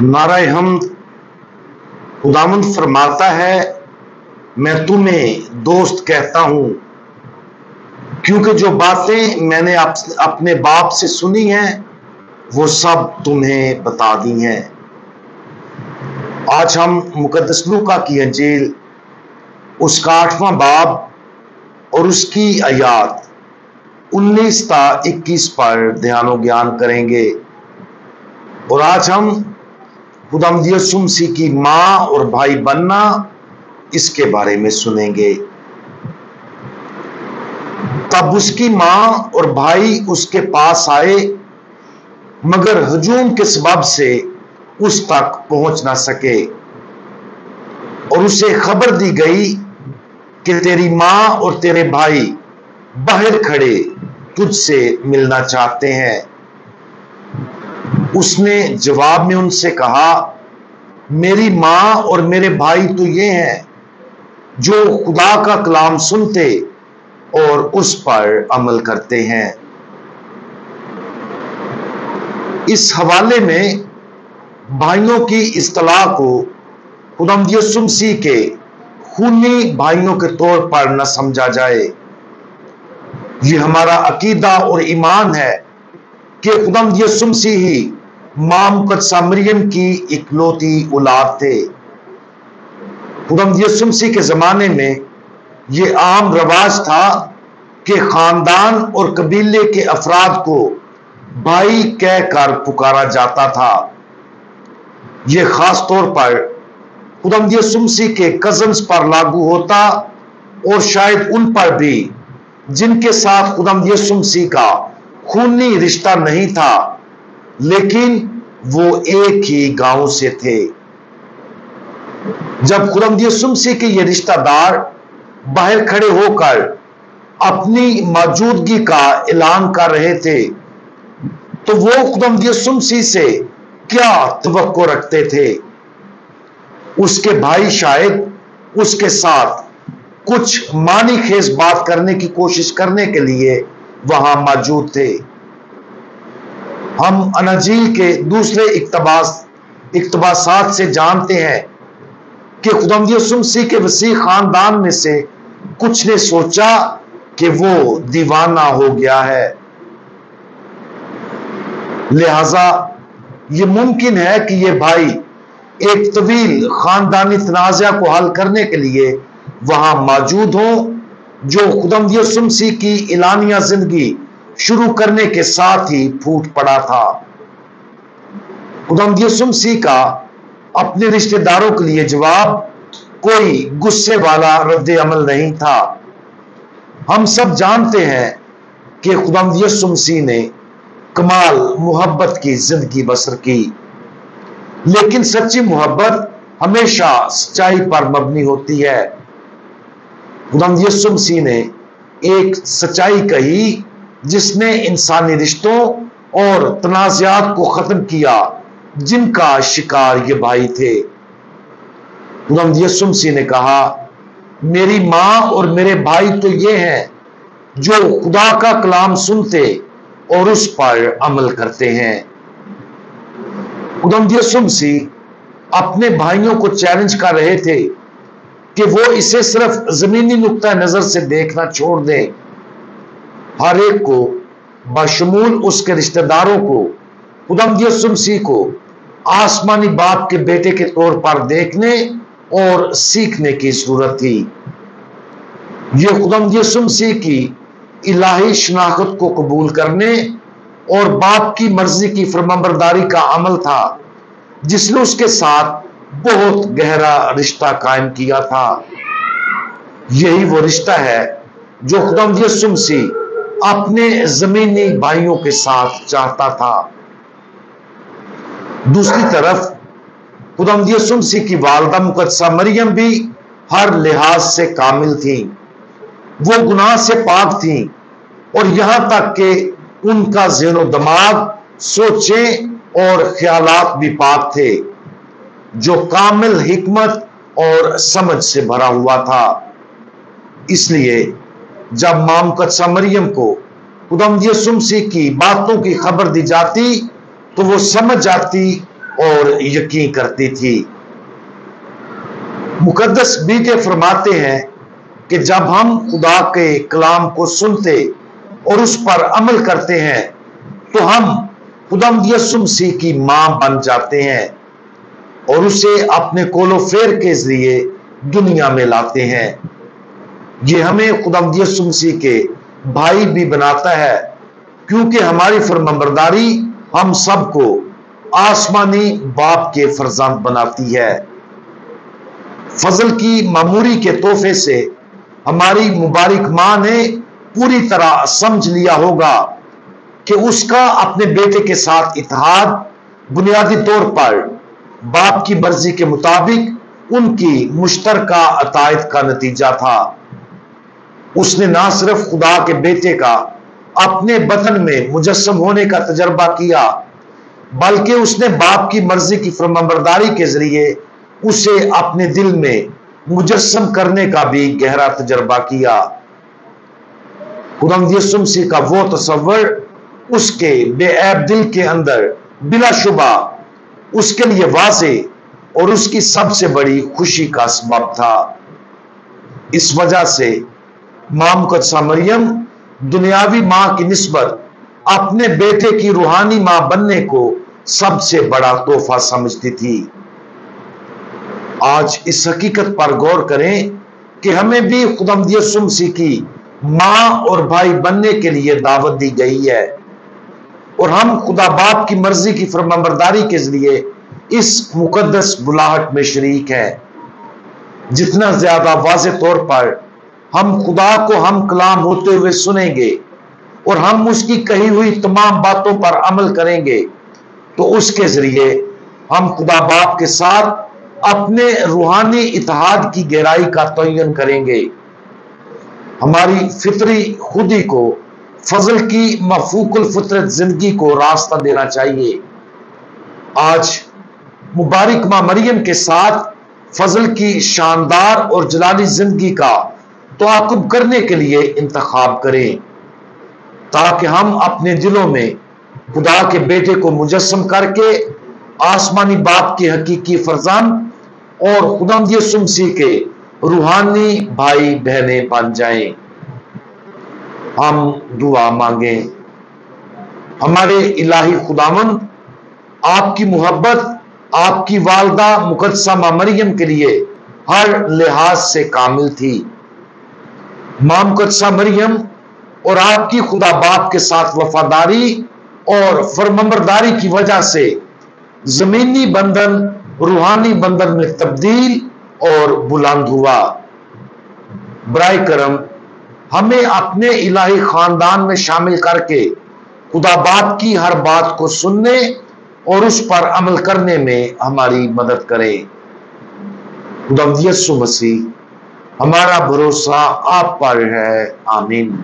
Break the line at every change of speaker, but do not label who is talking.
नारा हमद। खुदावंद फरमाता है, मैं तुम्हें दोस्त कहता हूं, क्योंकि जो बातें मैंने अपने बाप से सुनी हैं वो सब तुम्हें बता दी हैं। आज हम मुकद्दस लूका की अंजील उसका 8वां बाब और उसकी आयात 19 ता 21 पर ध्यान ज्ञान करेंगे। और आज हम खुदावंद यीशु मसीह की माँ और भाई बनना इसके बारे में सुनेंगे। तब उसकी माँ और भाई उसके पास आए, मगर हजूम के सबब से उस तक पहुंच ना सके, और उसे खबर दी गई कि तेरी माँ और तेरे भाई बाहर खड़े तुझसे मिलना चाहते हैं। उसने जवाब में उनसे कहा, मेरी माँ और मेरे भाई तो ये हैं जो खुदा का कलाम सुनते और उस पर अमल करते हैं। इस हवाले में भाइयों की इस्तिलाह को खुदावंद यीशु मसीह के खूनी भाइयों के तौर पर न समझा जाए। ये हमारा अकीदा और ईमान है कि खुदावंद यीशु मसीह ही मां मुकद्दसा मरियम की इकलौती औलाद थे। खुदावंद यीशु मसीह के जमाने में यह आम रवाज था कि खानदान और कबीले के अफराद को भाई कहकर पुकारा जाता था। यह खास तौर पर खुदावंद यीशु मसीह के कजन्स पर लागू होता और शायद उन पर भी जिनके साथ खुदावंद यीशु मसीह का खूनी रिश्ता नहीं था, लेकिन वो एक ही गांव से थे। जब खुदावंद यीशु मसीह के ये रिश्तेदार बाहर खड़े होकर अपनी मौजूदगी का ऐलान कर रहे थे, तो वो खुदावंद यीशु मसीह से क्या तवक्को रखते थे? उसके भाई शायद उसके साथ कुछ मानी खेज बात करने की कोशिश करने के लिए वहां मौजूद थे। हम अनाजील के दूसरे इक्तबासात से जानते हैं कि खुदावंद यीशु मसीह के वसी खानदान में से कुछ ने सोचा कि वो दीवाना हो गया है, लिहाजा ये मुमकिन है कि ये भाई एक तवील खानदानी तनाज़ा को हल करने के लिए वहां मौजूद हों, जो खुदावंद यीशु मसीह की इलानिया जिंदगी शुरू करने के साथ ही फूट पड़ा था। खुदावंद यीशु मसीह का अपने रिश्तेदारों के लिए जवाब कोई गुस्से वाला रद्द अमल नहीं था। हम सब जानते हैं कि खुदावंद यीशु मसीह ने कमाल मोहब्बत की जिंदगी बसर की, लेकिन सच्ची मोहब्बत हमेशा सच्चाई पर मबनी होती है। खुदावंद यीशु मसीह ने एक सच्चाई कही जिसने इंसानी रिश्तों और तनाज़ात को खत्म किया जिनका शिकार ये भाई थे। खुदावंद यीशु मसीह ने कहा, मेरी माँ और मेरे भाई तो ये हैं जो खुदा का कलाम सुनते और उस पर अमल करते हैं। खुदावंद यीशु मसीह अपने भाइयों को चैलेंज कर रहे थे कि वो इसे सिर्फ जमीनी नुक्ता नजर से देखना छोड़ दें। हर एक को बशमूल उसके रिश्तेदारों को खुदावंद यीशु मसीह को आसमानी बाप के बेटे के तौर पर देखने और सीखने की जरूरत थी। यह खुदावंद यीशु मसीह की इलाही शनाख्त को कबूल करने और बाप की मर्जी की फरमाबरदारी का अमल था, जिसने उसके साथ बहुत गहरा रिश्ता कायम किया था। यही वो रिश्ता है जो खुदावंद यीशु मसीह अपने जमीनी भाइयों के साथ चाहता था। दूसरी तरफ खुदावंद यीशु मसीह की वालिदा मुकद्दसा मरियम भी हर लिहाज से कामिल थी। वो गुनाह से पाक थी और यहां तक कि उनका ज़हन दिमाग, सोचें और ख्यालात भी पाक थे, जो कामिल हिकमत और समझ से भरा हुआ था। इसलिए जब मां मुकद्दसा मरियम को खुदावंद यीशु मसीह की बातों की खबर दी जाती تو وہ سمجھ جاتی اور یقین کرتی تھی۔ مقدس بیٹے فرماتے ہیں کہ جب ہم خدا کے کلام کو سنتے اور اس پر عمل کرتے ہیں تو ہم خداوند یسوع مسیح کی ماں بن جاتے ہیں اور اسے اپنے قول و فعل کے ذریعے دنیا میں لاتے ہیں۔ یہ ہمیں خداوند یسوع مسیح کے بھائی بھی بناتا ہے، کیونکہ ہماری فرمانبرداری ہم سب کو آسمانی باپ کے فرزند بناتی ہے۔ فضل کی معموری کے تحفے سے ہماری مبارک ماں نے پوری طرح سمجھ لیا ہوگا کہ اس کا اپنے بیٹے کے ساتھ اتحاد بنیادی طور پر باپ کی مرضی کے مطابق ان کی مشترکہ عطائیت کا نتیجہ تھا۔ اس نے نہ صرف خدا کے بیٹے کا اپنے بطن میں مجسم ہونے کا تجربہ کیا، بلکہ اس نے باپ کی مرضی کی فرمانبرداری کے ذریعے اسے اپنے دل میں مجسم کرنے کا بھی گہرا تجربہ کیا۔ خداوند یسوع مسیح کا وہ تصور اس کے بے عیب دل کے اندر بلا شبہ اس کے لیے واضح اور اس کی سب سے بڑی خوشی کا سبب تھا۔ اس وجہ سے ماں مقدسہ مریم دنیاوی ماں کی نسبت اپنے بیٹے کی روحانی ماں بننے کو سب سے بڑا تحفہ سمجھتی تھی۔ آج اس حقیقت پر غور کریں کہ ہمیں بھی خداوند یسوع مسیح کی ماں اور بھائی بننے کے لیے دعوت دی گئی ہے، اور ہم خدا باپ کی مرضی کی فرمانبرداری کے ذریعے اس مقدس بلاہٹ میں شریک ہیں۔ جتنا زیادہ واضح طور پر ہم خدا کو ہم کلام ہوتے ہوئے سنیں گے اور ہم اس کی کہی ہوئی تمام باتوں پر عمل کریں گے تو اس کے ذریعے ہم خدا باپ کے ساتھ اپنے روحانی اتحاد کی گہرائی کا تعین کریں گے۔ ہماری فطری خودی کو فضل کی مفوق الفطرت زندگی کو راستہ دینا چاہیے۔ آج مبارک ماں مریم کے ساتھ فضل کی شاندار اور جلالی زندگی کا تعاقب کرنے کے لیے انتخاب کریں، تاکہ ہم اپنے دلوں میں خدا کے بیٹے کو مجسم کر کے آسمانی باپ کے حقیقی فرزند اور خداوند یسوع مسیح کے روحانی بھائی بہنیں بن جائیں۔ ہم دعا مانگیں۔ ہمارے الہی خداوند، آپ کی محبت آپ کی والدہ مقدسہ ماں مریم کے لیے ہر لحاظ سے کامل تھی۔ ماں مقدسہ مریم اور آپ کی خدا باپ کے ساتھ وفاداری اور فرمانبرداری کی وجہ سے زمینی بندھن روحانی بندھن میں تبدیل اور بلند ہوا۔ برائے کرم ہمیں اپنے الہی خاندان میں شامل کر کے خدا باپ کی ہر بات کو سننے اور اس پر عمل کرنے میں ہماری مدد کرے۔ خداوند یسوع مسیح ہمارا بھروسہ آپ پر ہے، آمین۔